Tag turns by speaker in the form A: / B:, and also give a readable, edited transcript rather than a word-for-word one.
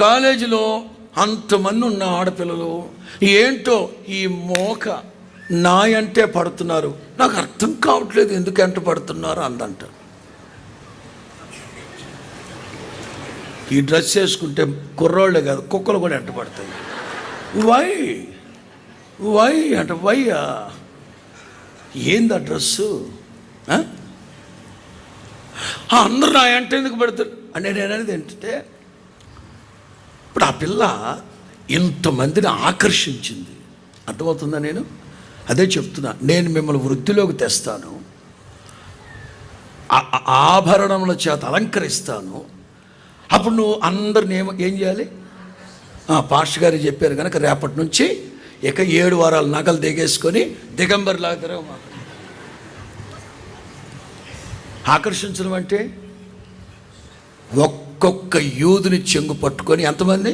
A: కాలేజీలో అంతమంది ఉన్న ఆడపిల్లలు ఏంటో ఈ మోక నాయ అంటే పడుతున్నారు, నాకు అర్థం కావట్లేదు ఎందుకు ఎంట పడుతున్నారు అందంట. ఈ డ్రెస్ వేసుకుంటే కుర్రోళ్ళే కాదు కుక్కలు కూడా ఎంట పడతాయి. వై అంటే వయ్యా ఏంది ఆ డ్రెస్సు, అందరూ నా అంటే ఎందుకు పడతారు అంటే నేను అనేది ఏంటంటే, ఇప్పుడు ఆ పిల్ల ఇంతమందిని ఆకర్షించింది, అర్థమవుతుందా? నేను అదే చెప్తున్నా, నేను మిమ్మల్ని వృద్ధిలోకి తెస్తాను, ఆభరణముల చేత అలంకరిస్తాను. అప్పుడు నువ్వు అందరిని ఏం చేయాలి? పాస్టర్ గారు చెప్పారు కనుక రేపటి నుంచి ఇక 7 వారాలు నగలు దిగేసుకొని దిగంబరిలాగా తిరగ. ఆకర్షించడం అంటే ఒక్కొక్క యూదుని చెంగు పట్టుకొని ఎంతమంది